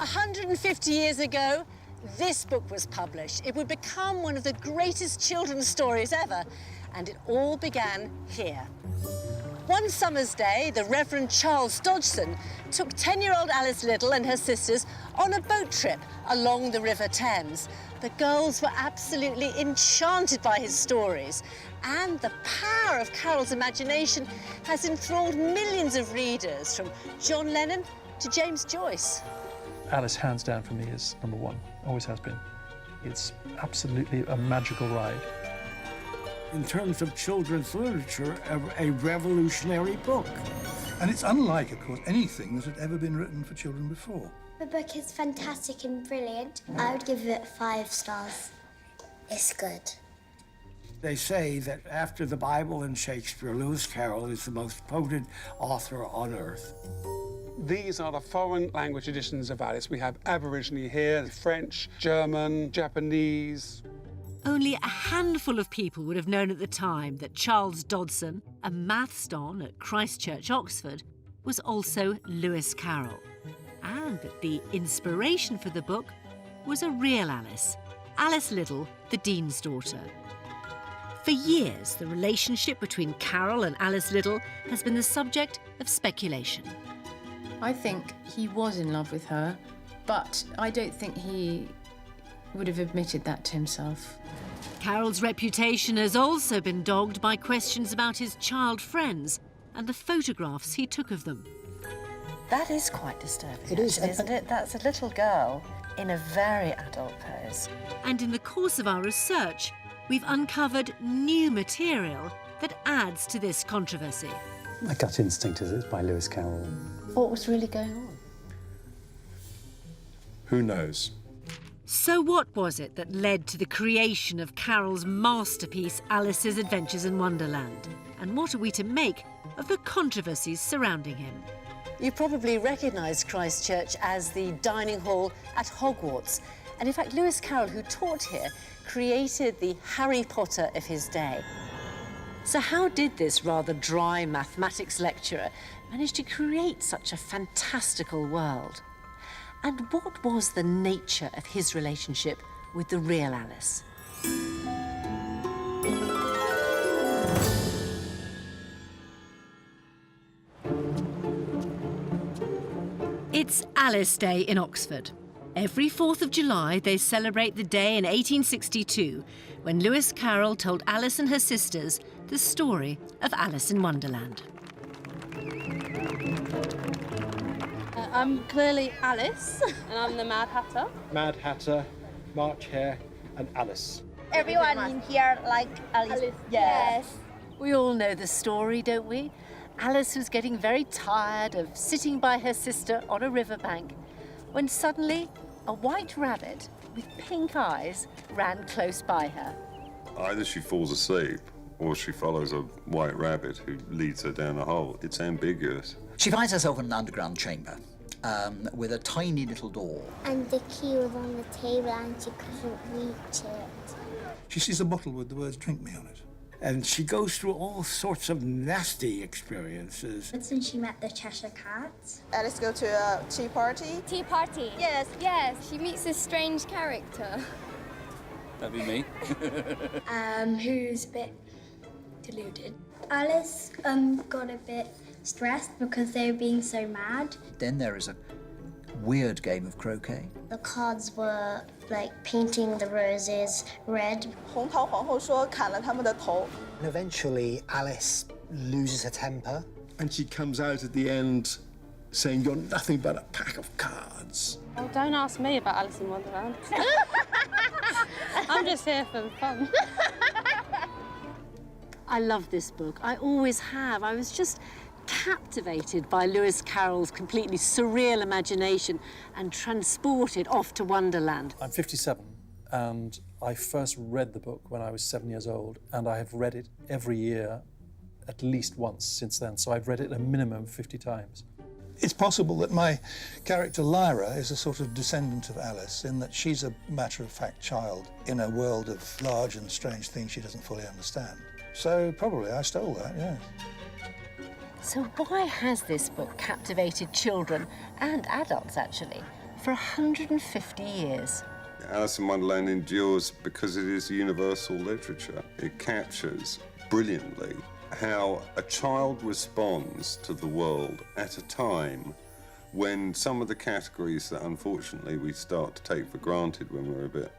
150 years ago, this book was published. It would become one of the greatest children's stories ever, and it all began here. One summer's day, the Reverend Charles Dodgson took 10-year-old Alice Liddell and her sisters on a boat trip along the River Thames. The girls were absolutely enchanted by his stories, and the power of Carroll's imagination has enthralled millions of readers, from John Lennon to James Joyce. Alice, hands down, for me, is number one. Always has been. It's absolutely a magical ride. In terms of children's literature, a revolutionary book. And it's unlike, of course, anything that had ever been written for children before. The book is fantastic and brilliant. I would give it 5 stars. It's good. They say that after the Bible and Shakespeare, Lewis Carroll is the most potent author on earth. These are the foreign language editions of Alice. We have Aboriginal here, French, German, Japanese. Only a handful of people would have known at the time that Charles Dodgson, a maths don at Christ Church, Oxford, was also Lewis Carroll, and that the inspiration for the book was a real Alice, Alice Liddell, the Dean's daughter. For years, the relationship between Carroll and Alice Liddell has been the subject of speculation. I think he was in love with her, but I don't think he would have admitted that to himself. Carroll's reputation has also been dogged by questions about his child friends and the photographs he took of them. That is quite disturbing, It is, isn't it? That's a little girl in a very adult pose. And in the course of our research, we've uncovered new material that adds to this controversy. My gut instinct is it's by Lewis Carroll. What was really going on? Who knows? So what was it that led to the creation of Carroll's masterpiece, Alice's Adventures in Wonderland? And what are we to make of the controversies surrounding him? You probably recognise Christ Church as the dining hall at Hogwarts. And in fact, Lewis Carroll, who taught here, created the Harry Potter of his day. So how did this rather dry mathematics lecturer manage to create such a fantastical world? And what was the nature of his relationship with the real Alice? It's Alice Day in Oxford. Every 4th of July, they celebrate the day in 1862 when Lewis Carroll told Alice and her sisters the story of Alice in Wonderland. I'm clearly Alice, and I'm the Mad Hatter. Mad Hatter, March Hare, and Alice. Everyone in here like Alice. Yes. We all know the story, don't we? Alice was getting very tired of sitting by her sister on a riverbank when suddenly a white rabbit with pink eyes ran close by her. Either she falls asleep or she follows a white rabbit who leads her down a hole. It's ambiguous. She finds herself in an underground chamber with a tiny little door. And the key was on the table and she couldn't reach it. She sees a bottle with the words "drink me" on it. And she goes through all sorts of nasty experiences. That's when she met the Cheshire Cat. Alice go to a tea party. Tea party? Yes, she meets this strange character. That'd be me. Who's a bit deluded. Alice got a bit stressed because they were being so mad. Then there is a weird game of croquet. The cards were like painting the roses red. 红桃皇后说砍了他们的头。 And eventually, Alice loses her temper. And she comes out at the end saying, "You're nothing but a pack of cards." Oh, don't ask me about Alice in Wonderland. I'm just here for the fun. I love this book. I always have. I was just captivated by Lewis Carroll's completely surreal imagination and transported off to Wonderland. I'm 57, and I first read the book when I was 7 years old, and I have read it every year at least once since then, so I've read it a minimum of 50 times. It's possible that my character Lyra is a sort of descendant of Alice in that she's a matter-of-fact child in a world of large and strange things she doesn't fully understand. So probably I stole that, yeah. So why has this book captivated children and adults, actually? for 150 years. Alice in Wonderland endures because it is universal literature. It captures brilliantly how a child responds to the world at a time when some of the categories that unfortunately we start to take for granted when we're a bit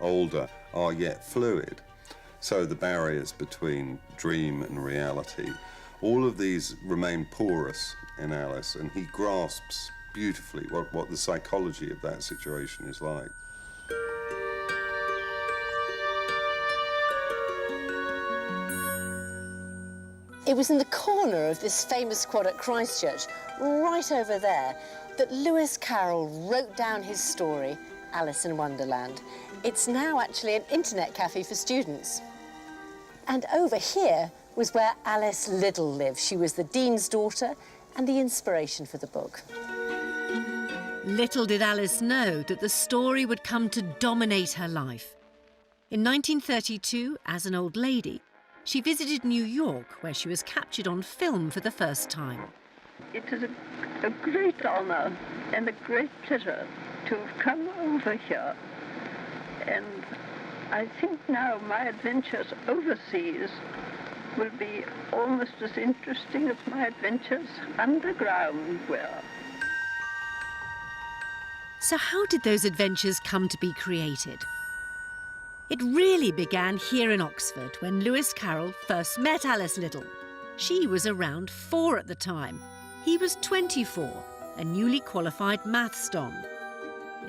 older are yet fluid. So the barriers between dream and reality, all of these remain porous in Alice, and he grasps beautifully what the psychology of that situation is like. It was in the corner of this famous quad at Christchurch, right over there, that Lewis Carroll wrote down his story, Alice in Wonderland. It's now actually an internet cafe for students. And over here was where Alice Liddell lived. She was the Dean's daughter and the inspiration for the book. Little did Alice know that the story would come to dominate her life. In 1932, as an old lady, she visited New York, where she was captured on film for the first time. It is a great honour and a great pleasure to have come over here. And I think now my adventures overseas will be almost as interesting as my adventures underground were. So how did those adventures come to be created? It really began here in Oxford when Lewis Carroll first met Alice Liddell. She was around 4 at the time. He was 24, a newly qualified maths don.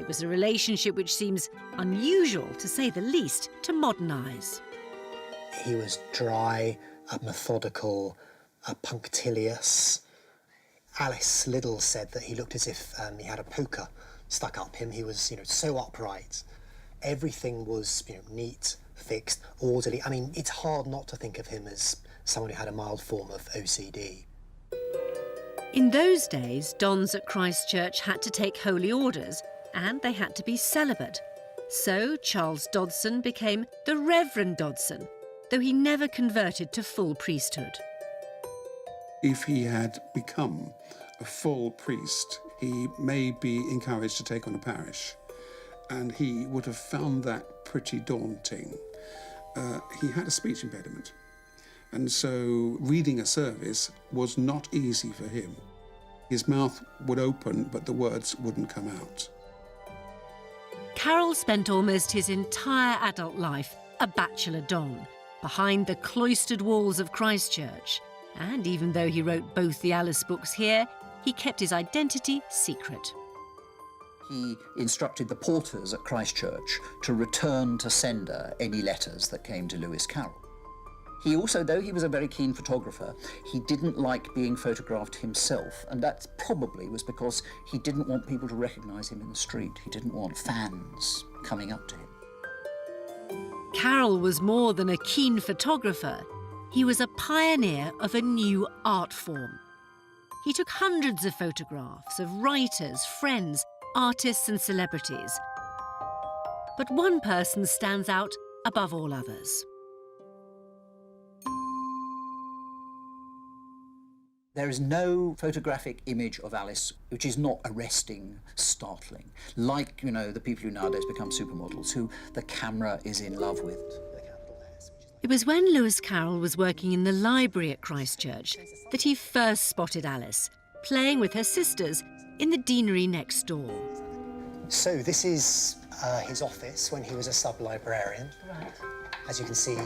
It was a relationship which seems unusual, to say the least, to modern eyes. He was dry, methodical, punctilious. Alice Liddell said that he looked as if he had a poker stuck up him. He was, so upright. Everything was, neat, fixed, orderly. I mean, it's hard not to think of him as someone who had a mild form of OCD. In those days, dons at Christchurch had to take holy orders and they had to be celibate. So Charles Dodson became the Reverend Dodson, though he never converted to full priesthood. If he had become a full priest, he may be encouraged to take on a parish, and he would have found that pretty daunting. He had a speech impediment, and so reading a service was not easy for him. His mouth would open, but the words wouldn't come out. Carroll spent almost his entire adult life a bachelor don, behind the cloistered walls of Christchurch. And even though he wrote both the Alice books here, he kept his identity secret. He instructed the porters at Christchurch to return to sender any letters that came to Lewis Carroll. He also, though he was a very keen photographer, he didn't like being photographed himself, and that probably was because he didn't want people to recognise him in the street. He didn't want fans coming up to him. Carroll was more than a keen photographer. He was a pioneer of a new art form. He took hundreds of photographs of writers, friends, artists and celebrities. But one person stands out above all others. There is no photographic image of Alice which is not arresting, startling, like, the people who nowadays become supermodels, who the camera is in love with. It was when Lewis Carroll was working in the library at Christchurch that he first spotted Alice, playing with her sisters in the deanery next door. So this is his office when he was a sub-librarian. Right. As you can see,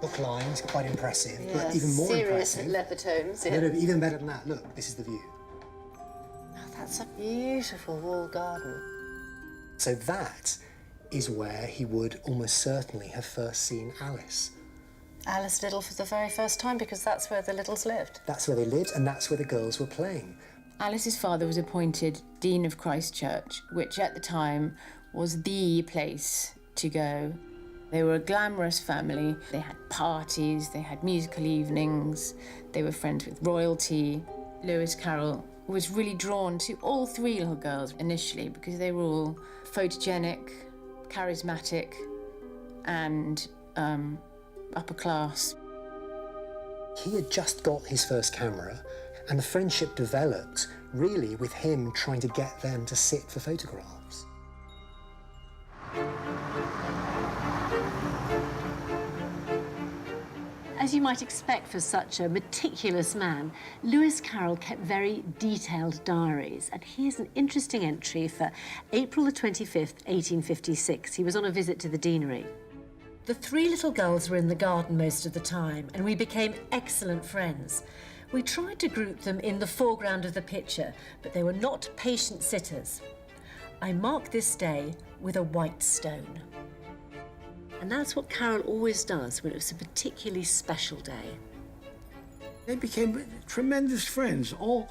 book lines, quite impressive, Yeah, but even more serious impressive. leather tones. No, even better than that. Look, this is the view. Oh, that's a beautiful walled garden. So that is where he would almost certainly have first seen Alice. Alice Liddell for the very first time, because that's where the Liddles lived. That's where they lived, and that's where the girls were playing. Alice's father was appointed Dean of Christchurch, which at the time was the place to go. They were a glamorous family. They had parties, they had musical evenings, they were friends with royalty. Lewis Carroll was really drawn to all 3 little girls initially because they were all photogenic, charismatic, and upper class. He had just got his first camera, and the friendship developed really with him trying to get them to sit for photographs. As you might expect for such a meticulous man, Lewis Carroll kept very detailed diaries. And here's an interesting entry for April the 25th, 1856. He was on a visit to the deanery. The three little girls were in the garden most of the time, and we became excellent friends. We tried to group them in the foreground of the picture, but they were not patient sitters. I mark this day with a white stone. And that's what Carroll always does when it was a particularly special day. They became tremendous friends, all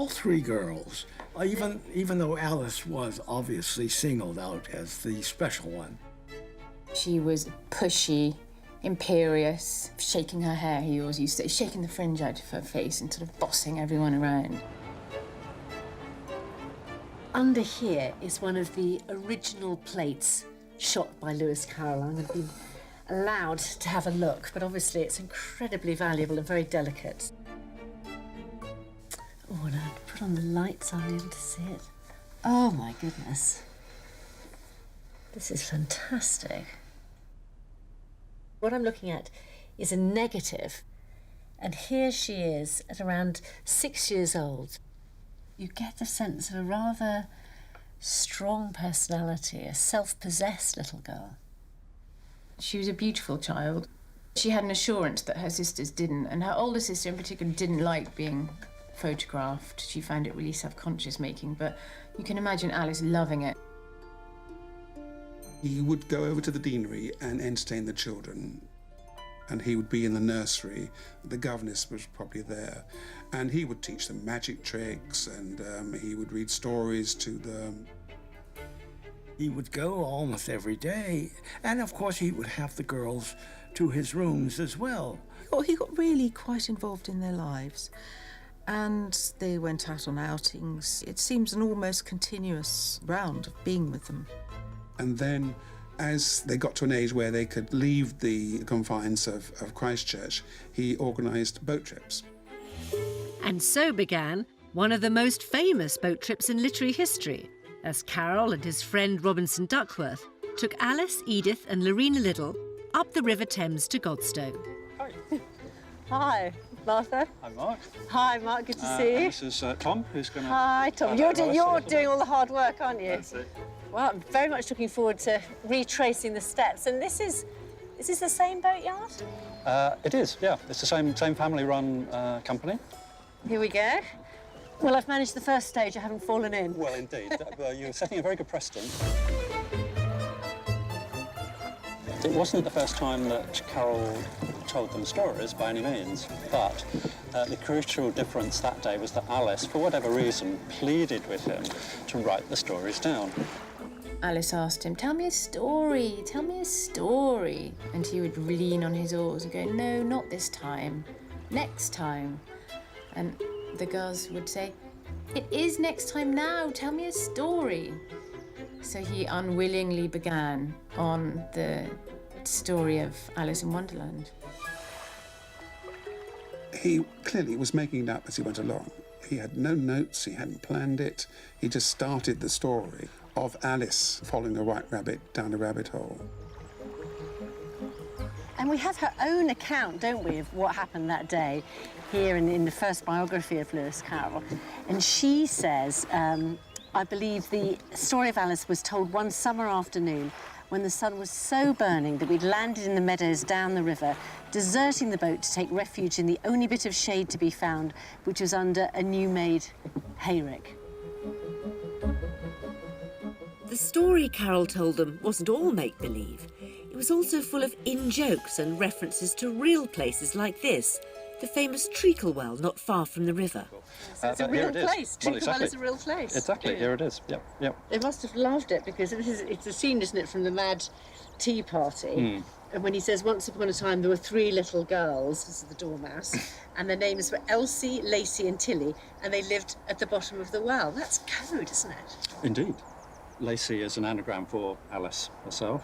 three girls, even though Alice was obviously singled out as the special one. She was pushy, imperious, shaking her hair, he always used to say, shaking the fringe out of her face and sort of bossing everyone around. Under here is one of the original plates shot by Lewis Carroll. I'm going to be allowed to have a look, but obviously it's incredibly valuable and very delicate. Oh, and I'll put on the lights, I'll be able to see it. Oh, my goodness. This is fantastic. What I'm looking at is a negative, and here she is at around 6 years old. You get the sense of a rather strong personality, a self-possessed little girl. She was a beautiful child. She had an assurance that her sisters didn't, and her older sister in particular didn't like being photographed. She found it really self-conscious making, but you can imagine Alice loving it. He would go over to the deanery and entertain the children, and he would be in the nursery. The governess was probably there, and he would teach them magic tricks, and he would read stories to them. He would go almost every day, and of course he would have the girls to his rooms as well. Well, he got really quite involved in their lives, and they went out on outings. It seems an almost continuous round of being with them. And then, as they got to an age where they could leave the confines of Christchurch, he organised boat trips. And so began one of the most famous boat trips in literary history, as Carroll and his friend Robinson Duckworth took Alice, Edith and Lorena Liddell up the River Thames to Godstow. Hi. Hi, Martha. Hi, Mark. Hi, Mark, good to see you. This is Tom, who's going to... Hi, Tom. You're doing all the hard work, aren't you? That's it. Well, I'm very much looking forward to retracing the steps. And is this the same boatyard? It is, yeah. It's the same family-run company. Here we go. Well, I've managed the first stage. I haven't fallen in. Well, indeed. You're setting a very good precedent. It wasn't the first time that Carroll told them stories, by any means, but the crucial difference that day was that Alice, for whatever reason, pleaded with him to write the stories down. Alice asked him, tell me a story, tell me a story. And he would lean on his oars and go, no, not this time, next time. And the girls would say, it is next time now, tell me a story. So he unwillingly began on the story of Alice in Wonderland. He clearly was making it up as he went along. He had no notes, he hadn't planned it. He just started the story of Alice following a white rabbit down a rabbit hole. And we have her own account, don't we, of what happened that day here in the first biography of Lewis Carroll. And she says, I believe the story of Alice was told one summer afternoon when the sun was so burning that we'd landed in the meadows down the river, deserting the boat to take refuge in the only bit of shade to be found, which was under a new-made hayrick. The story Carroll told them wasn't all make-believe. It was also full of in-jokes and references to real places like this, the famous Treacle Well not far from the river. So it's a real place. Treacle Well is a real place. Exactly, here it is. Yep, yep. They must have loved it because it's a scene, isn't it, from the Mad Tea Party. And when he says, once upon a time there were three little girls, this is the Dormouse, and their names were Elsie, Lacey and Tilly, and they lived at the bottom of the well. That's code, isn't it? Indeed. Lacey is an anagram for Alice herself,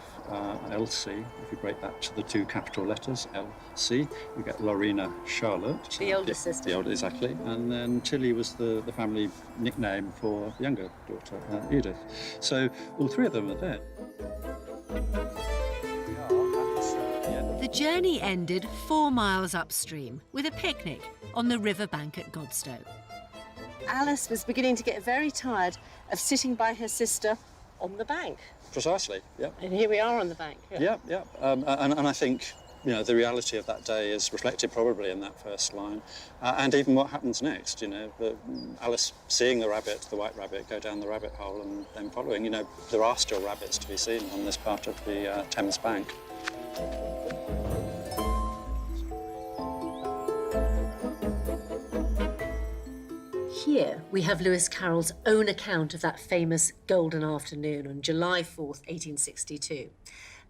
Elsie. If you break that to the 2 capital letters, L-C, you get Lorena Charlotte. The older sister. The older, exactly. And then Tilly was the family nickname for the younger daughter, Edith. So all 3 of them are dead. The journey ended 4 miles upstream with a picnic on the riverbank at Godstow. Alice was beginning to get very tired of sitting by her sister on the bank. Precisely, yeah. And here we are on the bank. Yeah. And I think, you know, the reality of that day is reflected probably in that first line. And even what happens next, you know, Alice seeing the rabbit, the white rabbit, go down the rabbit hole and then following. You know, there are still rabbits to be seen on this part of the Thames bank. Here we have Lewis Carroll's own account of that famous golden afternoon on July 4th, 1862.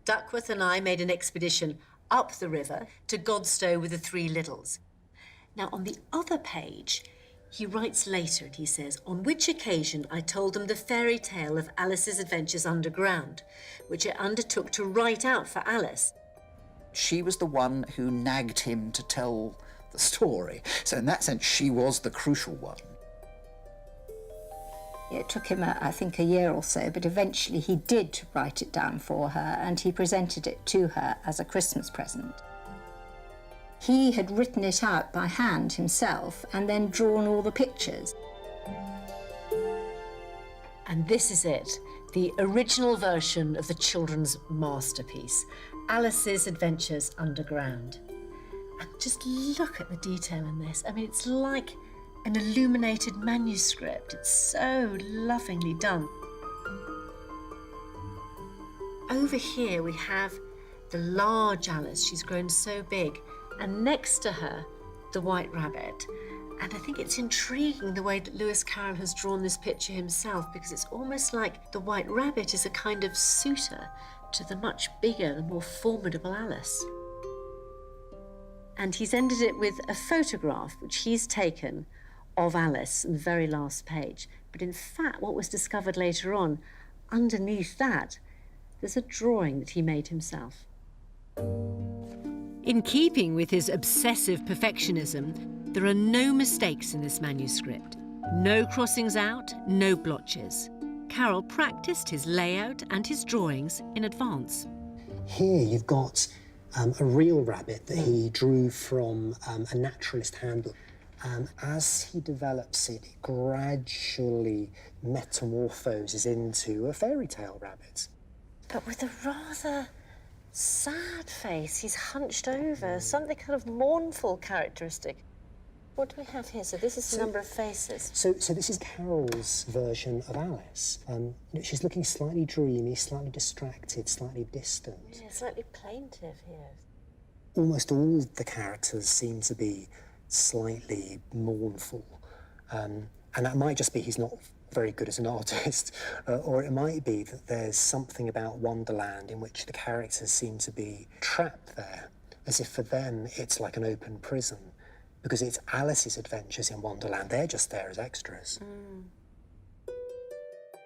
Duckworth and I made an expedition up the river to Godstow with the 3 Liddles. Now, on the other page, he writes later and he says, on which occasion I told them the fairy tale of Alice's adventures underground, which I undertook to write out for Alice. She was the one who nagged him to tell the story. So in that sense, she was the crucial one. It took him, I think, a year or so, but eventually he did write it down for her and he presented it to her as a Christmas present. He had written it out by hand himself and then drawn all the pictures. And this is it, the original version of the children's masterpiece, Alice's Adventures Underground. And just look at the detail in this. I mean, it's like an illuminated manuscript. It's so lovingly done. Over here we have the large Alice. She's grown so big. And next to her, the white rabbit. And I think it's intriguing the way that Lewis Carroll has drawn this picture himself, because it's almost like the white rabbit is a kind of suitor to the much bigger, the more formidable Alice. And he's ended it with a photograph which he's taken of Alice on the very last page. But in fact, what was discovered later on, underneath that, there's a drawing that he made himself. In keeping with his obsessive perfectionism, there are no mistakes in this manuscript. No crossings out, no blotches. Carroll practiced his layout and his drawings in advance. Here you've got a real rabbit that he drew from a naturalist handbook. As he develops it, it gradually metamorphoses into a fairy tale rabbit. But with a rather sad face. He's hunched over, something kind of mournful characteristic. What do we have here? So this is the number of faces. So this is Carroll's version of Alice. She's looking slightly dreamy, slightly distracted, slightly distant. Yeah, slightly plaintive here. Almost all the characters seem to be slightly mournful. And that might just be he's not very good as an artist, or it might be that there's something about Wonderland in which the characters seem to be trapped there, as if for them it's like an open prison, because it's Alice's adventures in Wonderland. They're just there as extras.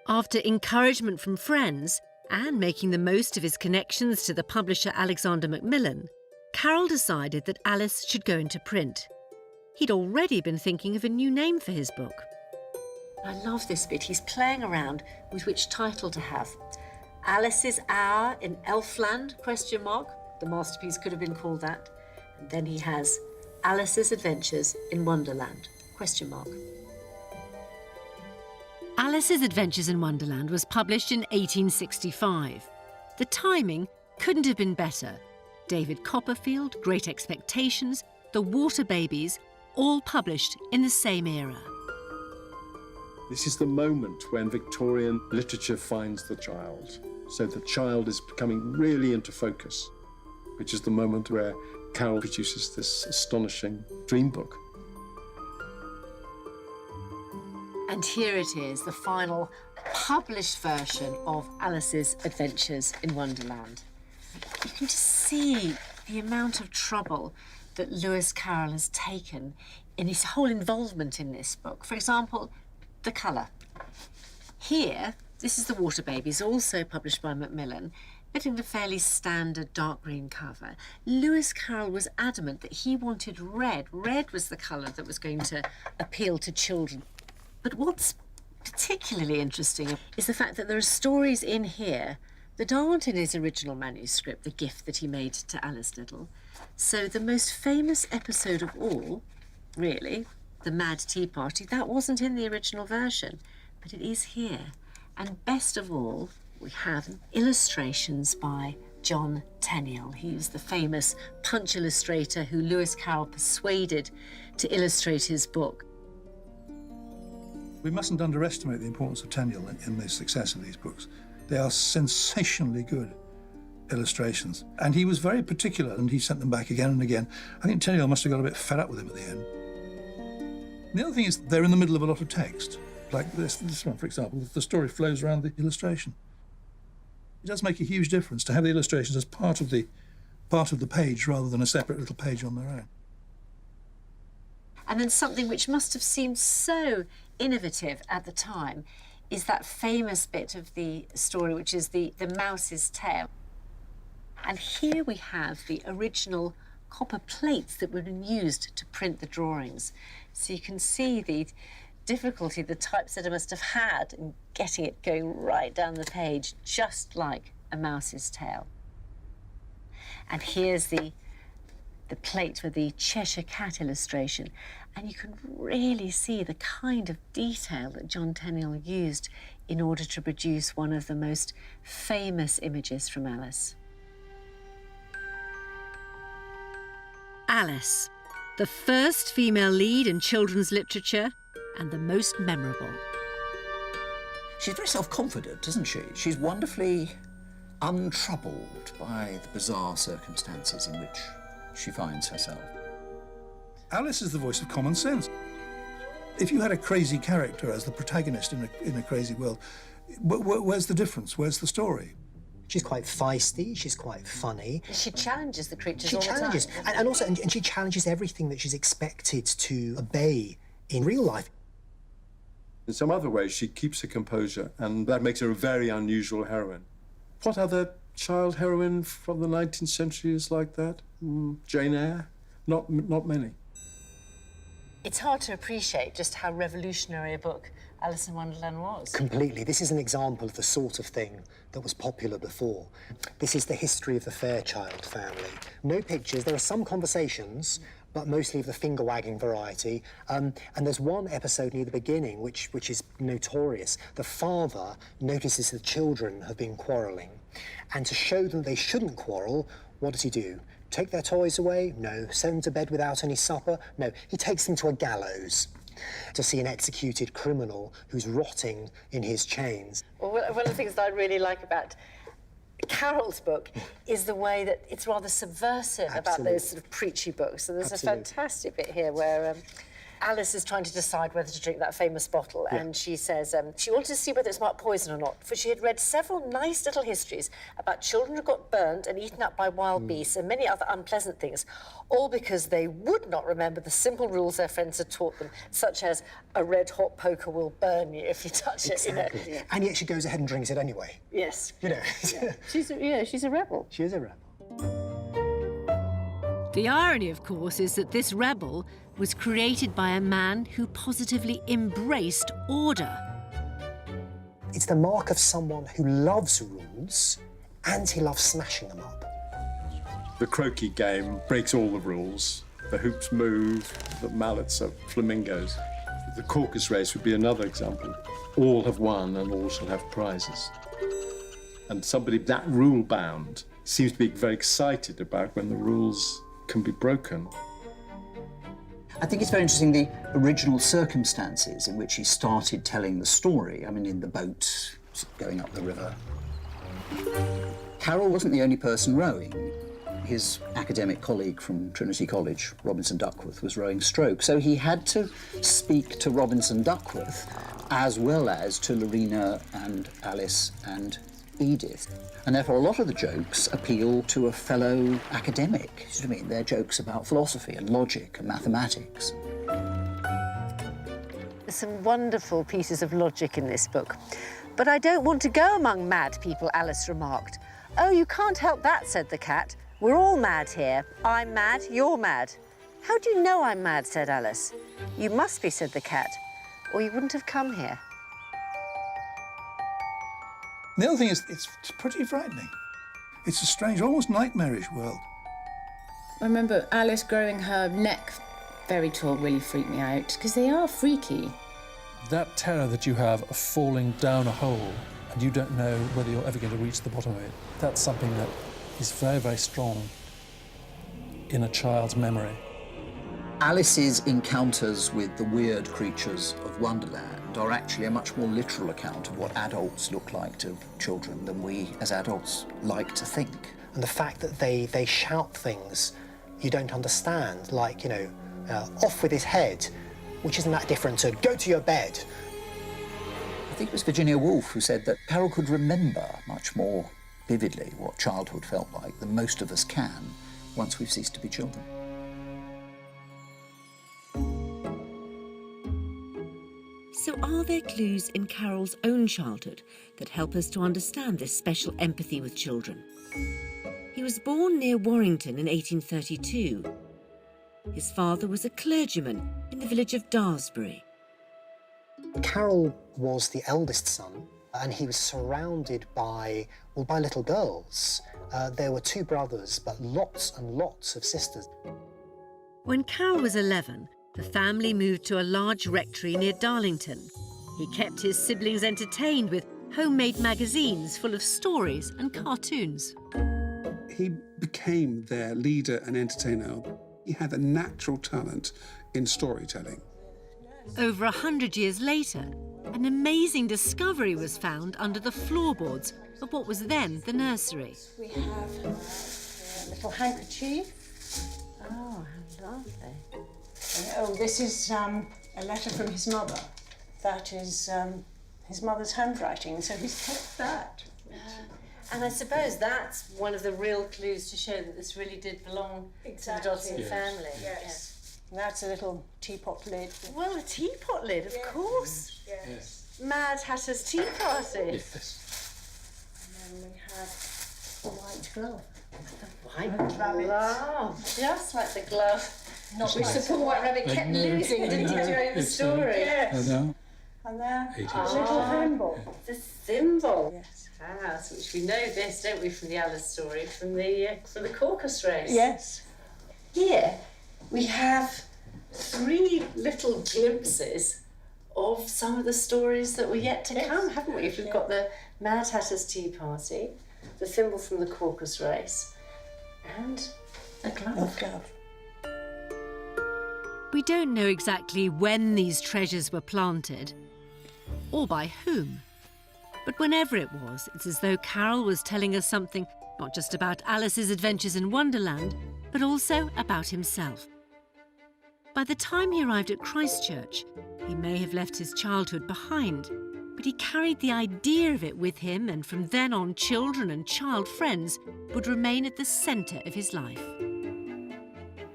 After encouragement from friends and making the most of his connections to the publisher Alexander Macmillan, Carroll decided that Alice should go into print. He'd already been thinking of a new name for his book. I love this bit. He's playing around with which title to have. Alice's Hour in Elfland, ? The masterpiece could have been called that. And then he has Alice's Adventures in Wonderland, ? Alice's Adventures in Wonderland was published in 1865. The timing couldn't have been better. David Copperfield, Great Expectations, The Water Babies, all published in the same era. This is the moment when Victorian literature finds the child. So the child is becoming really into focus, which is the moment where Carroll produces this astonishing dream book. And here it is, the final published version of Alice's Adventures in Wonderland. You can just see the amount of trouble that Lewis Carroll has taken in his whole involvement in this book. For example, the colour. Here, This is The Water Babies, also published by Macmillan, but in a fairly standard dark green cover. Lewis Carroll was adamant that he wanted red. Red was the colour that was going to appeal to children. But what's particularly interesting is the fact that there are stories in here that aren't in his original manuscript, the gift that he made to Alice Liddell. So the most famous episode of all, really, the Mad Tea Party, that wasn't in the original version, but it is here. And best of all, we have illustrations by John Tenniel. He was the famous Punch illustrator who Lewis Carroll persuaded to illustrate his book. We mustn't underestimate the importance of Tenniel in the success of these books. They are sensationally good illustrations. And he was very particular, and he sent them back again and again. I think Tenniel must have got a bit fed up with him at the end. And the other thing is they're in the middle of a lot of text. Like this one, for example, the story flows around the illustration. It does make a huge difference to have the illustrations as part of the page rather than a separate little page on their own. And then something which must have seemed so innovative at the time is that famous bit of the story, which is the mouse's tail. And here we have the original copper plates that were used to print the drawings. So you can see the difficulty the typesetter must have had in getting it going right down the page, just like a mouse's tail. And here's the plate with the Cheshire Cat illustration, and you can really see the kind of detail that John Tenniel used in order to produce one of the most famous images from Alice. Alice, the first female lead in children's literature and the most memorable. She's very self-confident, isn't she? She's wonderfully untroubled by the bizarre circumstances in which she finds herself. Alice is the voice of common sense. If you had a crazy character as the protagonist in a crazy world, where's the difference? Where's the story? She's quite feisty, she's quite funny. She challenges the creatures She all challenges, the time. and also she challenges everything that she's expected to obey in real life. In some other ways, she keeps her composure, and that makes her a very unusual heroine. What other child heroine from the 19th century is like that? Jane Eyre? Not many. It's hard to appreciate just how revolutionary a book Alice in Wonderland was. Completely. This is an example of the sort of thing that was popular before. This is the history of the Fairchild family. No pictures. There are some conversations, but mostly of the finger-wagging variety. And there's one episode near the beginning which is notorious. The father notices the children have been quarrelling, and to show them they shouldn't quarrel, what does he do? Take their toys away? No. Send them to bed without any supper? No. He takes them to a gallows to see an executed criminal who's rotting in his chains. Well, one of the things that I really like about Carroll's book is the way that it's rather subversive about those sort of preachy books. So there's a fantastic bit here where Alice is trying to decide whether to drink that famous bottle, and she says she wanted to see whether it's marked poison or not, for she had read several nice little histories about children who got burnt and eaten up by wild beasts and many other unpleasant things, all because they would not remember the simple rules their friends had taught them, such as a red-hot poker will burn you if you touch it, you know. And yet she goes ahead and drinks it anyway. Yes. You know. She's a rebel. She is a rebel. The irony, of course, is that this rebel was created by a man who positively embraced order. It's the mark of someone who loves rules and he loves smashing them up. The croquet game breaks all the rules. The hoops move, the mallets are flamingos. The Caucus race would be another example. All have won and all shall have prizes. And somebody that rule-bound seems to be very excited about when the rules can be broken. I think it's very interesting the original circumstances in which he started telling the story. I mean, in the boat going up the river. Carroll wasn't the only person rowing. His academic colleague from Trinity College, Robinson Duckworth, was rowing stroke. So he had to speak to Robinson Duckworth as well as to Lorena and Alice and Edith. And therefore a lot of the jokes appeal to a fellow academic. You see what I mean? They're jokes about philosophy and logic and mathematics. There's some wonderful pieces of logic in this book. But I don't want to go among mad people, Alice remarked. Oh, you can't help that, said the cat. We're all mad here. I'm mad, you're mad. How do you know I'm mad, said Alice. You must be, said the cat, or you wouldn't have come here. The other thing is, it's pretty frightening. It's a strange, almost nightmarish world. I remember Alice growing her neck very tall really freaked me out, because they are freaky. That terror that you have of falling down a hole and you don't know whether you're ever going to reach the bottom of it, that's something that is very, very strong in a child's memory. Alice's encounters with the weird creatures of Wonderland are actually a much more literal account of what adults look like to children than we as adults like to think. And the fact that they shout things you don't understand, like, you know, off with his head, which isn't that different to go to your bed. I think it was Virginia Woolf who said that Carroll could remember much more vividly what childhood felt like than most of us can once we've ceased to be children. So are there clues in Carroll's own childhood that help us to understand this special empathy with children? He was born near Warrington in 1832. His father was a clergyman in the village of Daresbury. Carroll was the eldest son, and he was surrounded by little girls. There were 2 brothers, but lots and lots of sisters. When Carroll was 11, the family moved to a large rectory near Darlington. He kept his siblings entertained with homemade magazines full of stories and cartoons. He became their leader and entertainer. He had a natural talent in storytelling. Over 100 years later, an amazing discovery was found under the floorboards of what was then the nursery. We have a little handkerchief. Oh, how lovely. Oh, this is a letter from his mother. That is his mother's handwriting, so he's kept that. And I suppose that's one of the real clues to show that this really did belong to the Dodson family. Yes. And that's a little teapot lid. Well, a teapot lid, of course. Yes. Mad Hatter's Tea Party. Yes. And then we have the white glove. The white glove. Just like the glove. Not Which the poor white rabbit kept losing, didn't he, during the story? Yes. And there, a little thimble. The thimble. Yes. Ah, which we know this, don't we, from the Alice story, from the caucus race. Yes. Here we have 3 little glimpses of some of the stories that were yet to come, haven't we? We've got the Mad Hatter's Tea Party, the thimble from the caucus race, and a glove. We don't know exactly when these treasures were planted, or by whom. But whenever it was, it's as though Carroll was telling us something not just about Alice's adventures in Wonderland, but also about himself. By the time he arrived at Christchurch, he may have left his childhood behind, but he carried the idea of it with him, and from then on, children and child friends would remain at the centre of his life.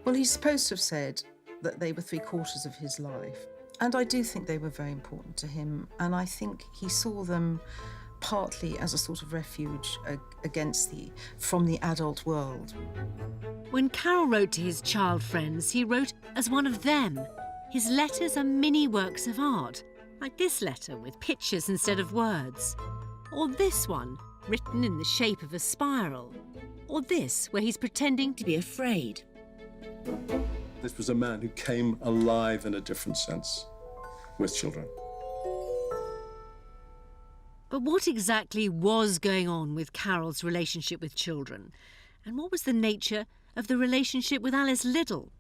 Well, he's supposed to have said that they were 3/4 of his life. And I do think they were very important to him. And I think he saw them partly as a sort of refuge from the adult world. When Carroll wrote to his child friends, he wrote as one of them. His letters are mini works of art, like this letter with pictures instead of words. Or this one, written in the shape of a spiral. Or this, where he's pretending to be afraid. This was a man who came alive in a different sense with children. But what exactly was going on with Carroll's relationship with children? And what was the nature of the relationship with Alice Liddell?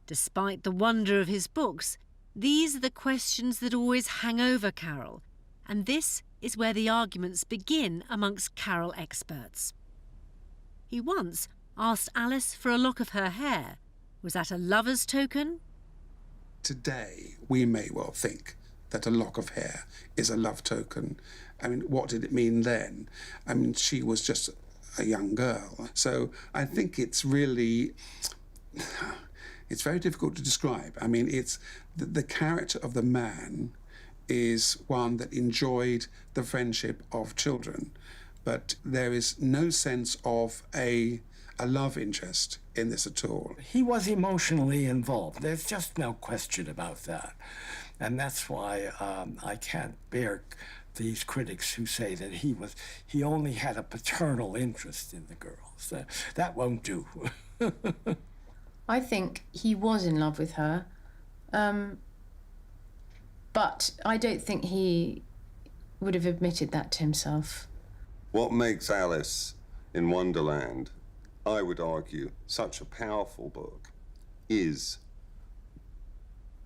Despite the wonder of his books, these are the questions that always hang over Carroll. And this is where the arguments begin amongst Carroll experts. He once asked Alice for a lock of her hair. Was that a lover's token? Today, we may well think that a lock of hair is a love token. I mean, what did it mean then? I mean, she was just a young girl. So I think it's really, it's very difficult to describe. I mean, it's the character of the man is one that enjoyed the friendship of children, but there is no sense of a love interest in this at all. He was emotionally involved. There's just no question about that. And that's why I can't bear these critics who say that he only had a paternal interest in the girls. That won't do. I think he was in love with her, but I don't think he would have admitted that to himself. What makes Alice in Wonderland, I would argue, such a powerful book is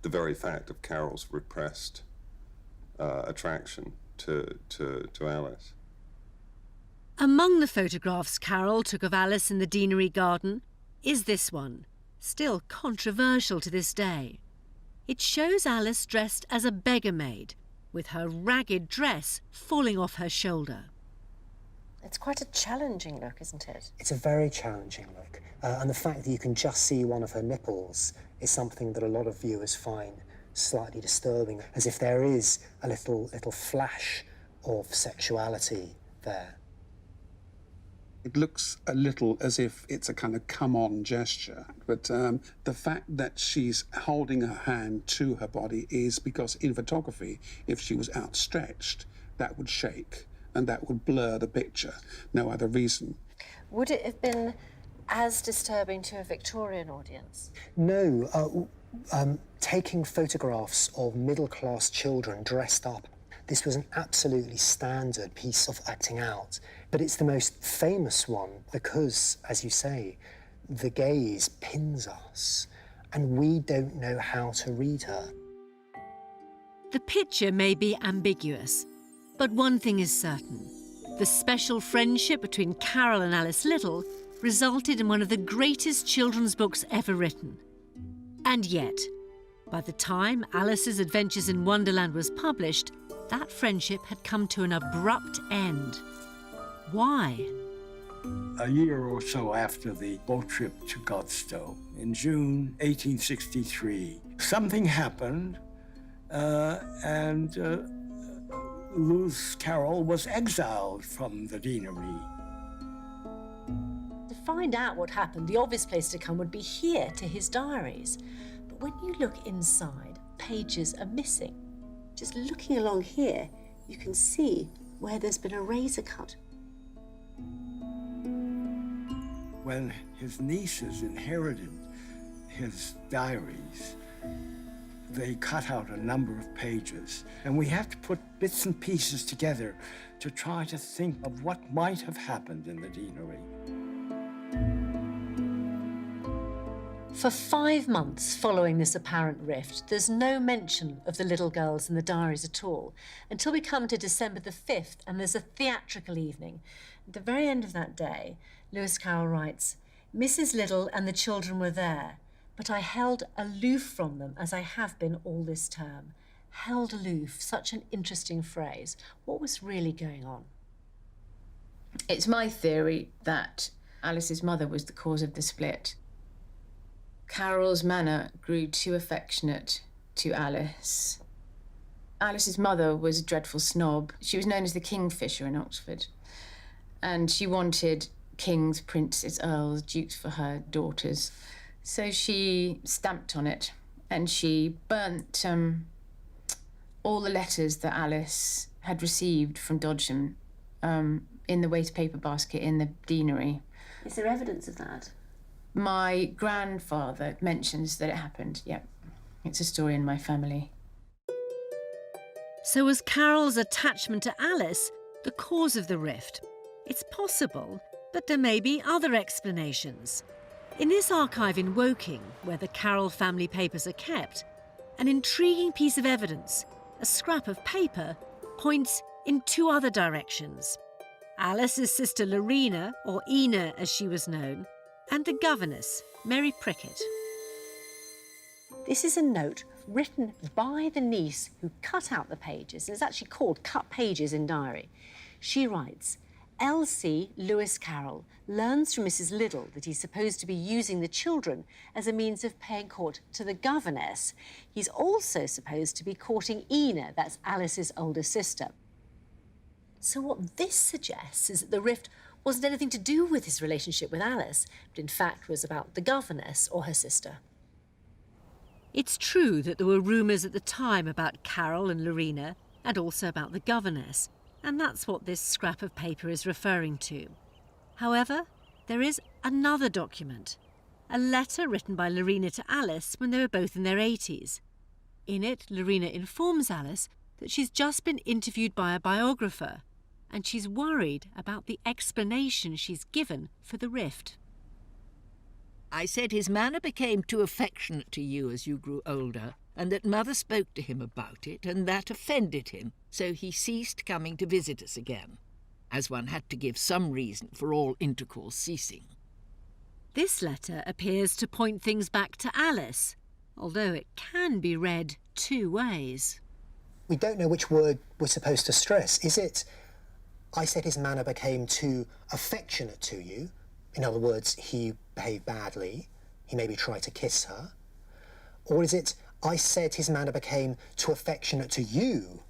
the very fact of Carroll's repressed attraction to Alice. Among the photographs Carroll took of Alice in the Deanery garden is this one, still controversial to this day. It shows Alice dressed as a beggar maid, with her ragged dress falling off her shoulder. It's quite a challenging look, isn't it? It's a very challenging look. And the fact that you can just see one of her nipples is something that a lot of viewers find slightly disturbing, as if there is a little flash of sexuality there. It looks a little as if it's a kind of come-on gesture, but the fact that she's holding her hand to her body is because in photography, if she was outstretched, that would shake and that would blur the picture. No other reason. Would it have been as disturbing to a Victorian audience? No. Taking photographs of middle-class children dressed up, this was an absolutely standard piece of acting out. But it's the most famous one because, as you say, the gaze pins us and we don't know how to read her. The picture may be ambiguous, but one thing is certain. The special friendship between Carroll and Alice Little resulted in one of the greatest children's books ever written. And yet, by the time Alice's Adventures in Wonderland was published, that friendship had come to an abrupt end. Why? A year or so after the boat trip to Godstow, in June 1863, something happened, and Lewis Carroll was exiled from the deanery. To find out what happened, the obvious place to come would be here, to his diaries. But when you look inside, pages are missing. Just looking along here, you can see where there's been a razor cut. When his nieces inherited his diaries, they cut out a number of pages, and we have to put bits and pieces together to try to think of what might have happened in the deanery. For 5 months following this apparent rift, there's no mention of the little girls in the diaries at all, until we come to December the 5th, and there's a theatrical evening. At the very end of that day, Lewis Carroll writes, "Mrs. Little and the children were there, but I held aloof from them as I have been all this term." Held aloof, such an interesting phrase. What was really going on? It's my theory that Alice's mother was the cause of the split. Carroll's manner grew too affectionate to Alice. Alice's mother was a dreadful snob. She was known as the Kingfisher in Oxford. And she wanted kings, princes, earls, dukes for her daughters. So she stamped on it and she burnt all the letters that Alice had received from Dodgem in the waste paper basket in the deanery. Is there evidence of that? My grandfather mentions that it happened, yep. It's a story in my family. So was Carroll's attachment to Alice the cause of the rift? It's possible, but there may be other explanations. In this archive in Woking, where the Carroll family papers are kept, an intriguing piece of evidence, a scrap of paper, points in 2 other directions. Alice's sister Lorena, or Ina as she was known, and the governess, Mary Prickett. This is a note written by the niece who cut out the pages. It's actually called Cut Pages in Diary. She writes, Elsie Lewis Carroll learns from Mrs. Liddell that he's supposed to be using the children as a means of paying court to the governess. He's also supposed to be courting Ina, that's Alice's older sister. So what this suggests is that the rift wasn't anything to do with his relationship with Alice, but in fact was about the governess or her sister. It's true that there were rumours at the time about Carroll and Lorena, and also about the governess, and that's what this scrap of paper is referring to. However, there is another document, a letter written by Lorena to Alice when they were both in their 80s. In it, Lorena informs Alice that she's just been interviewed by a biographer, and she's worried about the explanation she's given for the rift. I said his manner became too affectionate to you as you grew older, and that Mother spoke to him about it, and that offended him, so he ceased coming to visit us again, as one had to give some reason for all intercourse ceasing. This letter appears to point things back to Alice, although it can be read two ways. We don't know which word we're supposed to stress. Is it, I said his manner became too affectionate to you? In other words, he behaved badly, he maybe tried to kiss her? Or is it, I said his manner became too affectionate to you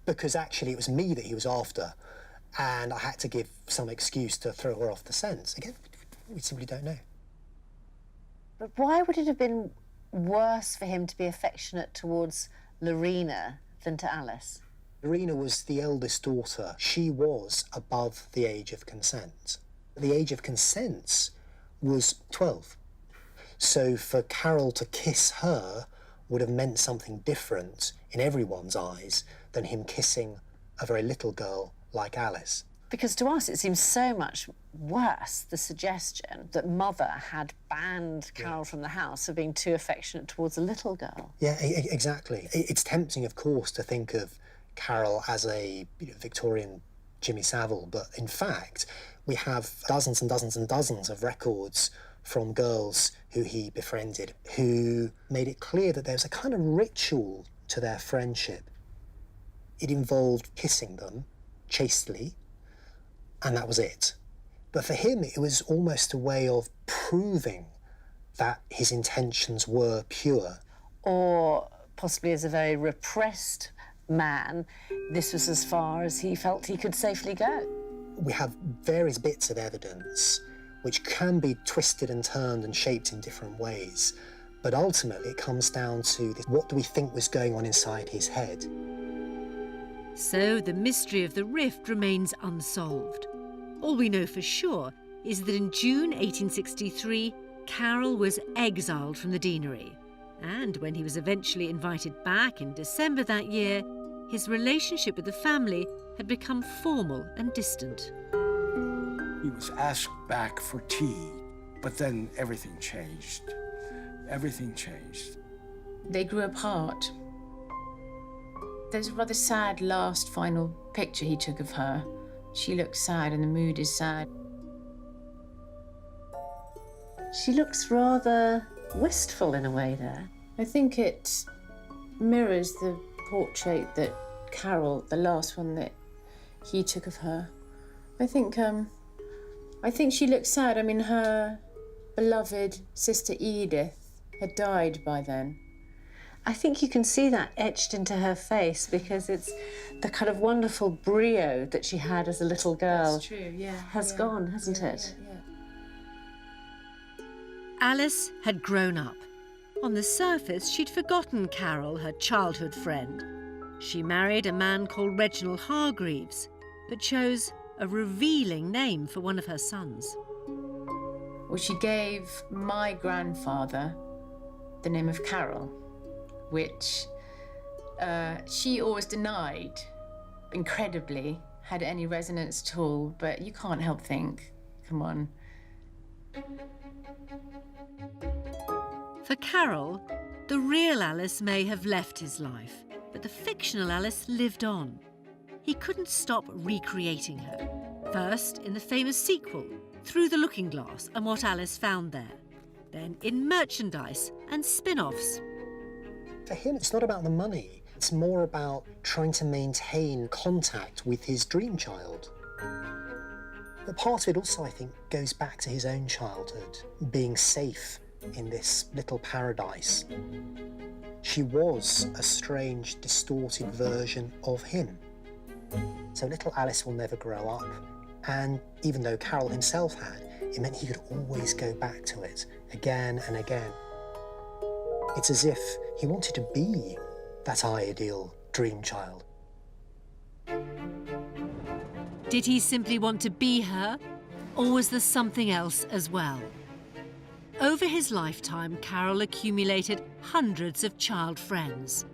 because actually it was me that he was after and I had to give some excuse to throw her off the scent? Again, we simply don't know. But why would it have been worse for him to be affectionate towards Lorena than to Alice? Lorena was the eldest daughter. She was above the age of consent. The age of consent was 12. So for Carroll to kiss her would have meant something different in everyone's eyes than him kissing a very little girl like Alice. Because to us it seems so much worse, the suggestion that Mother had banned Carroll from the house for being too affectionate towards a little girl. Yeah, exactly. It's tempting, of course, to think of Carroll as a Victorian Jimmy Savile, but in fact, we have dozens and dozens and dozens of records from girls who he befriended who made it clear that there's a kind of ritual to their friendship. It involved kissing them chastely, and that was it. But for him, it was almost a way of proving that his intentions were pure. Or possibly as a very repressed man, this was as far as he felt he could safely go. We have various bits of evidence which can be twisted and turned and shaped in different ways, but ultimately it comes down to what do we think was going on inside his head. So the mystery of the rift remains unsolved. All we know for sure is that in June 1863, Carroll was exiled from the deanery. And when he was eventually invited back in December that year, his relationship with the family had become formal and distant. He was asked back for tea, but then everything changed. Everything changed. They grew apart. There's a rather sad last final picture he took of her. She looks sad and the mood is sad. She looks rather wistful in a way there. I think it mirrors the portrait that Carroll, the last one that he took of her. I think she looks sad. I mean, her beloved sister Edith had died by then. I think you can see that etched into her face because it's the kind of wonderful brio that she had as a little girl. That's true, yeah. Has gone, hasn't it? Yeah. Alice had grown up. On the surface, she'd forgotten Carroll, her childhood friend. She married a man called Reginald Hargreaves, but chose a revealing name for one of her sons. Well, she gave my grandfather the name of Carroll, which she always denied, incredibly, had any resonance at all, but you can't help think, come on. For Carroll, the real Alice may have left his life, but the fictional Alice lived on. He couldn't stop recreating her. First, in the famous sequel, Through the Looking Glass and What Alice Found There. Then in merchandise and spin-offs. For him, it's not about the money. It's more about trying to maintain contact with his dream child. But part of it also, I think, goes back to his own childhood, being safe in this little paradise. She was a strange, distorted version of him. So little Alice will never grow up, and even though Carroll himself had, it meant he could always go back to it again and again. It's as if he wanted to be that ideal dream child. Did he simply want to be her, or was there something else as well? Over his lifetime, Carroll accumulated hundreds of child friends.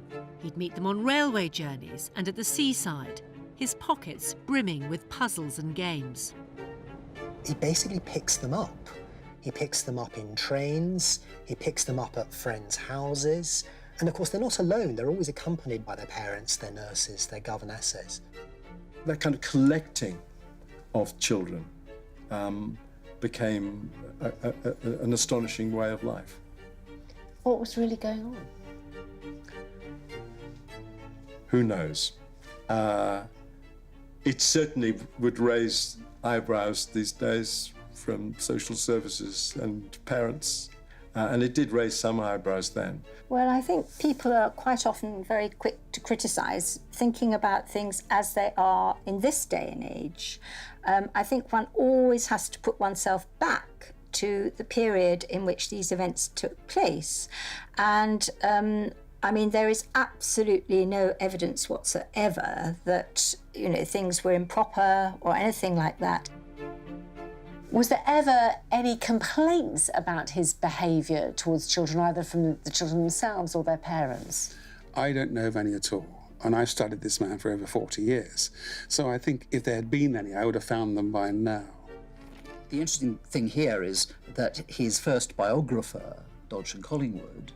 He'd meet them on railway journeys and at the seaside, his pockets brimming with puzzles and games. He basically picks them up. He picks them up in trains, he picks them up at friends' houses, and of course they're not alone, they're always accompanied by their parents, their nurses, their governesses. That kind of collecting of children became an astonishing way of life. What was really going on? Who knows? It certainly would raise eyebrows these days from social services and parents, and it did raise some eyebrows then. Well, I think people are quite often very quick to criticise, thinking about things as they are in this day and age. I think one always has to put oneself back to the period in which these events took place. And I mean, there is absolutely no evidence whatsoever that, you know, things were improper or anything like that. Was there ever any complaints about his behaviour towards children, either from the children themselves or their parents? I don't know of any at all. And I've studied this man for over 40 years. So I think if there had been any, I would have found them by now. The interesting thing here is that his first biographer, Dodgson Collingwood,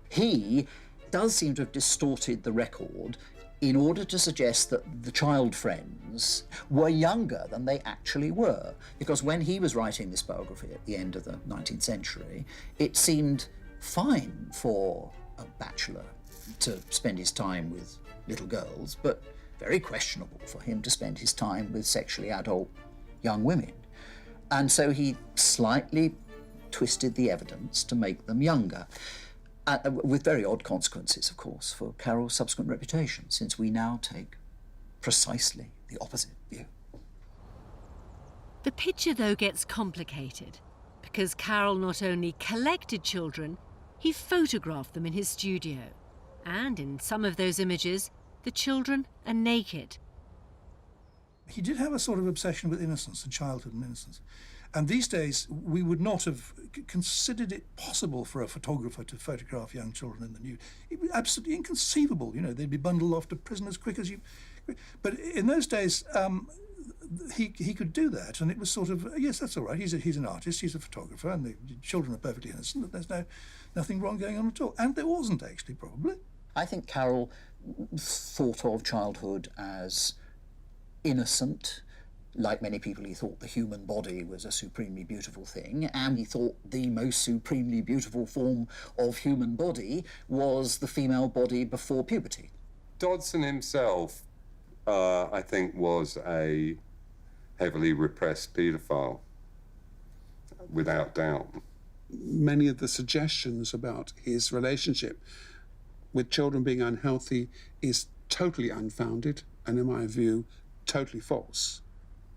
he does seem to have distorted the record in order to suggest that the child friends were younger than they actually were. Because when he was writing this biography at the end of the 19th century, it seemed fine for a bachelor to spend his time with little girls, but very questionable for him to spend his time with sexually adult young women. And so he slightly twisted the evidence to make them younger. With very odd consequences, of course, for Carroll's subsequent reputation, since we now take precisely the opposite view. The picture, though, gets complicated, because Carroll not only collected children, he photographed them in his studio. And in some of those images, the children are naked. He did have a sort of obsession with innocence and childhood and innocence. And these days, we would not have considered it possible for a photographer to photograph young children in the nude. It was absolutely inconceivable. You know, they'd be bundled off to prison as quick as you... But in those days, he could do that, and it was sort of, yes, that's all right. He's an artist, he's a photographer, and the children are perfectly innocent. There's nothing wrong going on at all. And there wasn't, actually, probably. I think Carroll thought of childhood as innocent. Like many people, he thought the human body was a supremely beautiful thing, and he thought the most supremely beautiful form of human body was the female body before puberty. Dodgson himself, I think, was a heavily repressed paedophile, without doubt. Many of the suggestions about his relationship with children being unhealthy is totally unfounded, and in my view, totally false.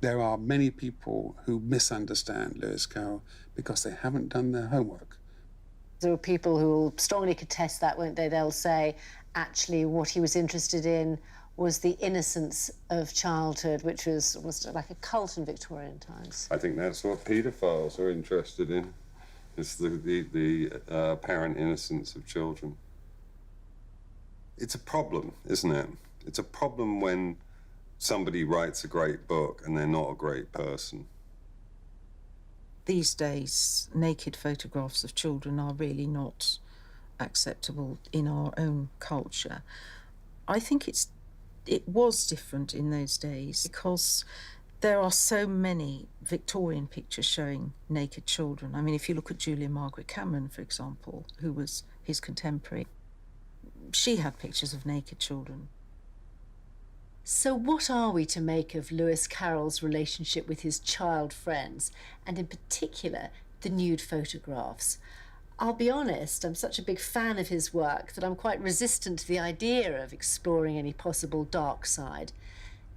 There are many people who misunderstand Lewis Carroll because they haven't done their homework. There are people who will strongly contest that, won't they? They'll say, actually, what he was interested in was the innocence of childhood, which was almost like a cult in Victorian times. I think that's what paedophiles are interested in. It's the apparent innocence of children. It's a problem, isn't it? It's a problem when somebody writes a great book and they're not a great person. These days, naked photographs of children are really not acceptable in our own culture. I think it was different in those days because there are so many Victorian pictures showing naked children. I mean, if you look at Julia Margaret Cameron, for example, who was his contemporary, she had pictures of naked children. So what are we to make of Lewis Carroll's relationship with his child friends, and in particular, the nude photographs? I'll be honest, I'm such a big fan of his work that I'm quite resistant to the idea of exploring any possible dark side.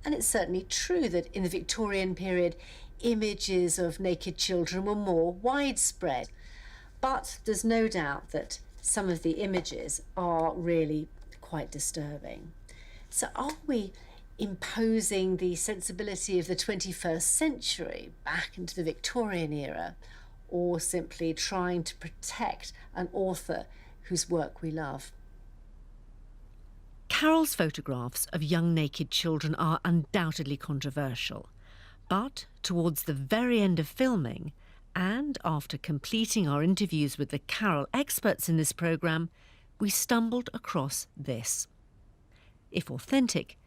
And it's certainly true that in the Victorian period, images of naked children were more widespread. But there's no doubt that some of the images are really quite disturbing. So are we imposing the sensibility of the 21st century back into the Victorian era, or simply trying to protect an author whose work we love? Carroll's photographs of young naked children are undoubtedly controversial. But towards the very end of filming, and after completing our interviews with the Carroll experts in this programme, we stumbled across this. If authentic,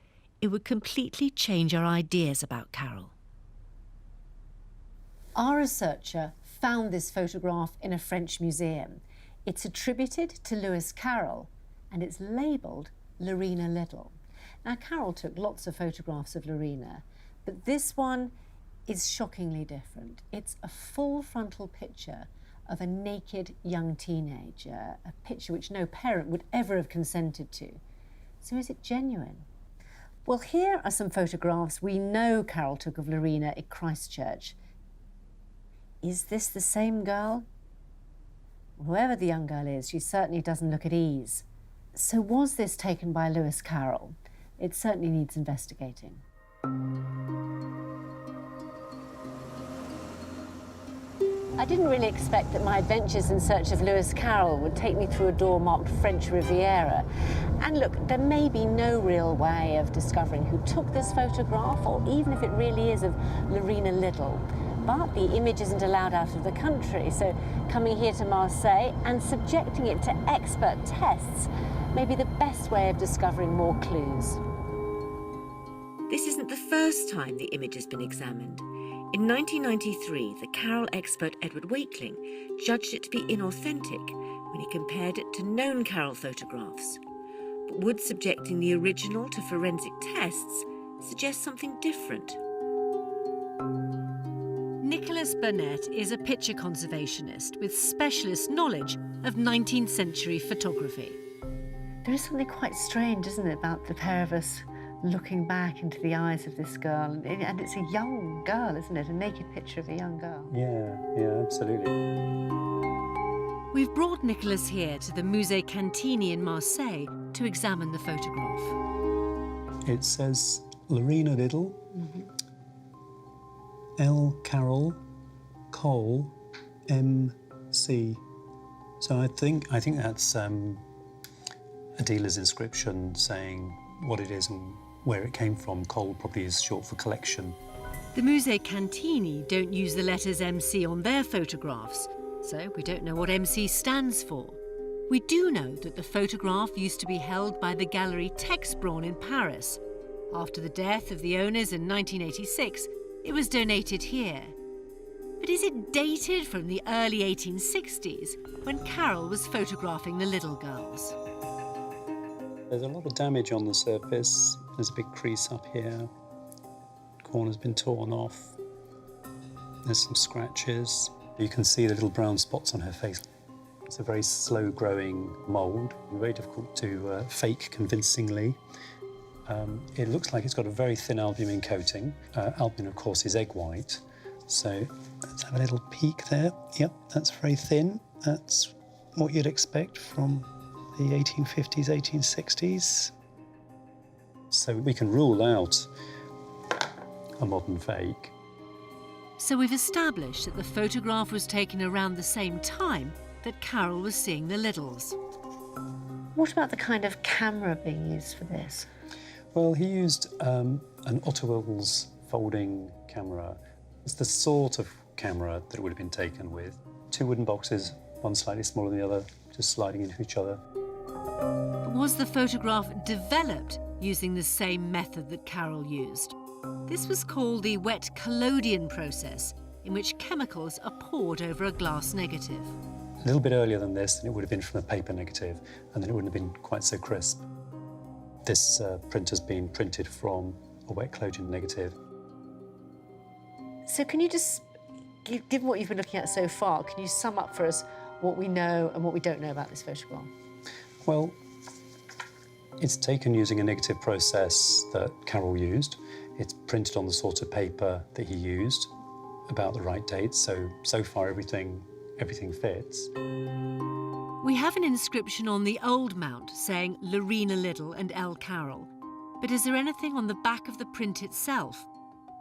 it would completely change our ideas about Carroll. Our researcher found this photograph in a French museum. It's attributed to Lewis Carroll, and it's labelled Lorena Little. Now, Carroll took lots of photographs of Lorena, but this one is shockingly different. It's a full frontal picture of a naked young teenager, a picture which no parent would ever have consented to. So is it genuine? Well, here are some photographs we know Carroll took of Lorena at Christchurch. Is this the same girl? Whoever the young girl is, she certainly doesn't look at ease. So was this taken by Lewis Carroll? It certainly needs investigating. I didn't really expect that my adventures in search of Lewis Carroll would take me through a door marked French Riviera. And look, there may be no real way of discovering who took this photograph, or even if it really is of Lorena Little. But the image isn't allowed out of the country, so coming here to Marseille and subjecting it to expert tests may be the best way of discovering more clues. This isn't the first time the image has been examined. In 1993, the Carroll expert Edward Wakeling judged it to be inauthentic when he compared it to known Carroll photographs. But would subjecting the original to forensic tests suggest something different? Nicholas Burnett is a picture conservationist with specialist knowledge of 19th century photography. There is something quite strange, isn't it, about the pair of us looking back into the eyes of this girl. And it's a young girl, isn't it? A naked picture of a young girl. Yeah, absolutely. We've brought Nicholas here to the Musée Cantini in Marseille to examine the photograph. It says Lorena Little, L. Carroll, Cole, M.C. So I think that's a dealer's inscription saying what it is and where it came from. Cole probably is short for collection. The Musée Cantini don't use the letters MC on their photographs, so we don't know what MC stands for. We do know that the photograph used to be held by the Gallery Texbron in Paris. After the death of the owners in 1986, it was donated here. But is it dated from the early 1860s, when Carroll was photographing the little girls? There's a lot of damage on the surface. There's a big crease up here. Corner's been torn off. There's some scratches. You can see the little brown spots on her face. It's a very slow-growing mould, very difficult to fake convincingly. It looks like it's got a very thin albumin coating. Albumin, of course, is egg white. So let's have a little peek there. Yep, that's very thin. That's what you'd expect from the 1850s, 1860s. So we can rule out a modern fake. So we've established that the photograph was taken around the same time that Carroll was seeing the Littles. What about the kind of camera being used for this? Well, he used an Otto Wills folding camera. It's the sort of camera that it would have been taken with. Two wooden boxes, one slightly smaller than the other, just sliding into each other. Was the photograph developed using the same method that Carroll used? This was called the wet collodion process, in which chemicals are poured over a glass negative. A little bit earlier than this, and it would have been from a paper negative, and then it wouldn't have been quite so crisp. This print has been printed from a wet collodion negative. So can you just, given what you've been looking at so far, can you sum up for us what we know and what we don't know about this photograph? Well, it's taken using a negative process that Carroll used. It's printed on the sort of paper that he used, about the right date, so far everything fits. We have an inscription on the old mount saying Lorena Liddell and L. Carroll. But is there anything on the back of the print itself?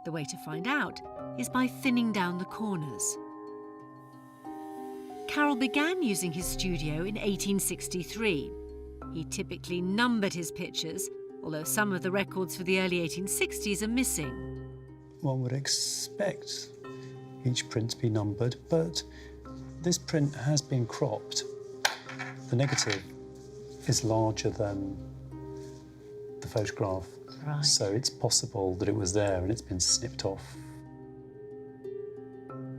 The way to find out is by thinning down the corners. Carroll began using his studio in 1863. He typically numbered his pictures, although some of the records for the early 1860s are missing. One would expect each print to be numbered, but this print has been cropped. The negative is larger than the photograph, right. So it's possible that it was there and it's been snipped off.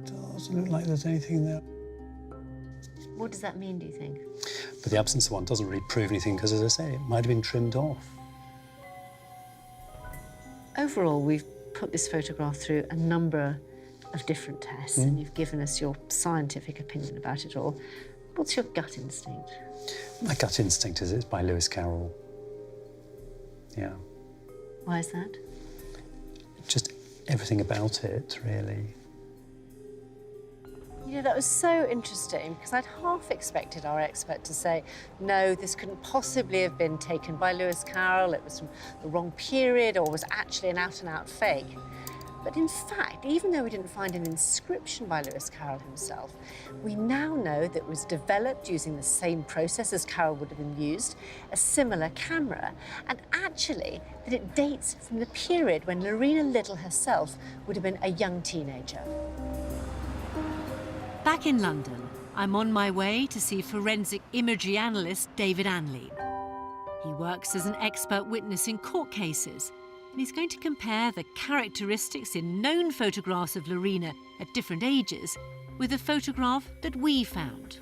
Doesn't look like there's anything there. What does that mean, do you think? But the absence of one doesn't really prove anything because, as I say, it might have been trimmed off. Overall, we've put this photograph through a number of different tests and you've given us your scientific opinion about it all. What's your gut instinct? My gut instinct is it's by Lewis Carroll. Yeah. Why is that? Just everything about it, really. You know, that was so interesting because I'd half expected our expert to say, no, this couldn't possibly have been taken by Lewis Carroll, it was from the wrong period or was actually an out-and-out fake. But in fact, even though we didn't find an inscription by Lewis Carroll himself, we now know that it was developed using the same process as Carroll would have been used, a similar camera, and actually that it dates from the period when Lorena Liddell herself would have been a young teenager. Back in London, I'm on my way to see forensic imagery analyst David Anley. He works as an expert witness in court cases, and he's going to compare the characteristics in known photographs of Lorena at different ages with the photograph that we found.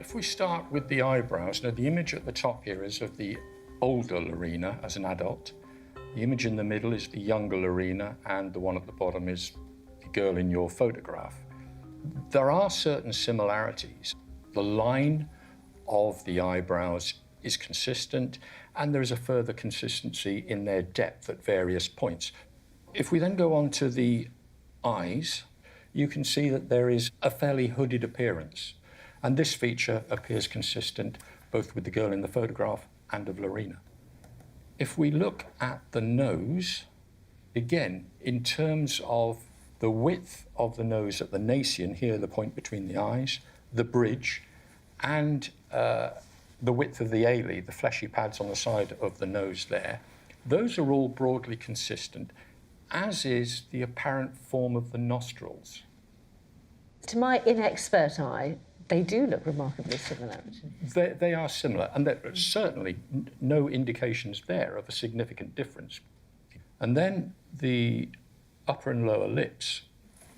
If we start with the eyebrows, now the image at the top here is of the older Lorena as an adult. The image in the middle is the younger Lorena, and the one at the bottom is the girl in your photograph. There are certain similarities. The line of the eyebrows is consistent, and there is a further consistency in their depth at various points. If we then go on to the eyes, you can see that there is a fairly hooded appearance, and this feature appears consistent both with the girl in the photograph and of Lorena. If we look at the nose, again, in terms of the width of the nose at the nascion, here the point between the eyes, the bridge, and the width of the ale, the fleshy pads on the side of the nose there, those are all broadly consistent, as is the apparent form of the nostrils. To my inexpert eye, they do look remarkably similar. They are similar, and there are certainly no indications there of a significant difference. And then the upper and lower lips.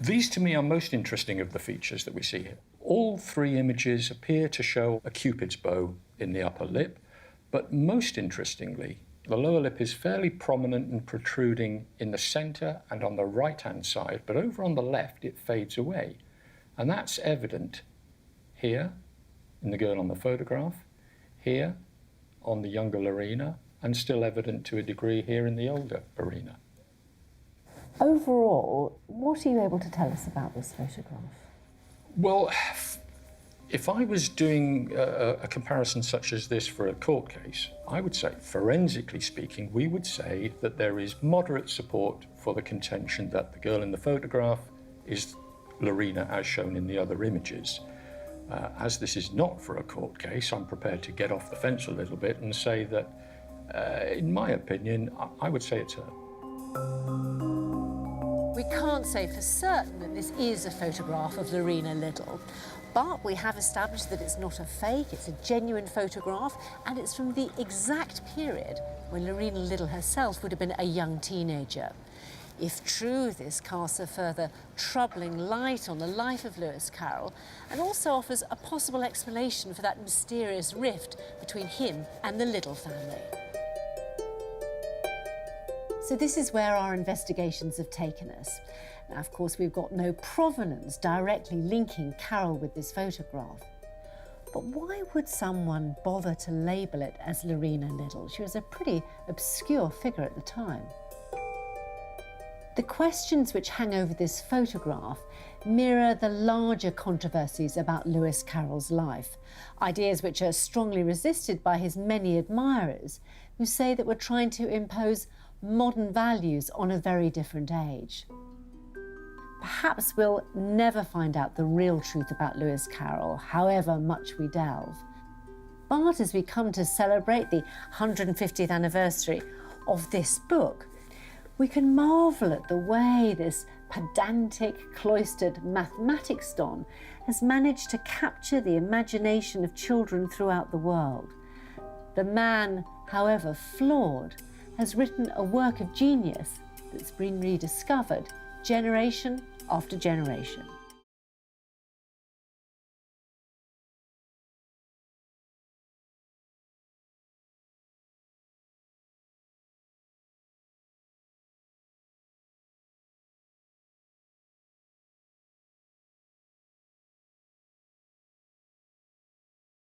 These, to me, are most interesting of the features that we see here. All three images appear to show a Cupid's bow in the upper lip, but most interestingly, the lower lip is fairly prominent and protruding in the centre and on the right-hand side, but over on the left it fades away. And that's evident here in the girl on the photograph, here on the younger Lorena, and still evident to a degree here in the older Lorena. Overall, what are you able to tell us about this photograph? Well, if I was doing a comparison such as this for a court case, I would say, forensically speaking, we would say that there is moderate support for the contention that the girl in the photograph is Lorena as shown in the other images. As this is not for a court case, I'm prepared to get off the fence a little bit and say that, in my opinion, I would say it's her. We can't say for certain that this is a photograph of Lorena Liddell, but we have established that it's not a fake, it's a genuine photograph, and it's from the exact period when Lorena Liddell herself would have been a young teenager. If true, this casts a further troubling light on the life of Lewis Carroll and also offers a possible explanation for that mysterious rift between him and the Liddell family. So this is where our investigations have taken us. Now, of course, we've got no provenance directly linking Carroll with this photograph. But why would someone bother to label it as Lorena Liddell? She was a pretty obscure figure at the time. The questions which hang over this photograph mirror the larger controversies about Lewis Carroll's life, ideas which are strongly resisted by his many admirers, who say that we're trying to impose modern values on a very different age. Perhaps we'll never find out the real truth about Lewis Carroll, however much we delve. But as we come to celebrate the 150th anniversary of this book, we can marvel at the way this pedantic, cloistered mathematics don has managed to capture the imagination of children throughout the world. The man, however flawed, has written a work of genius that's been rediscovered generation after generation.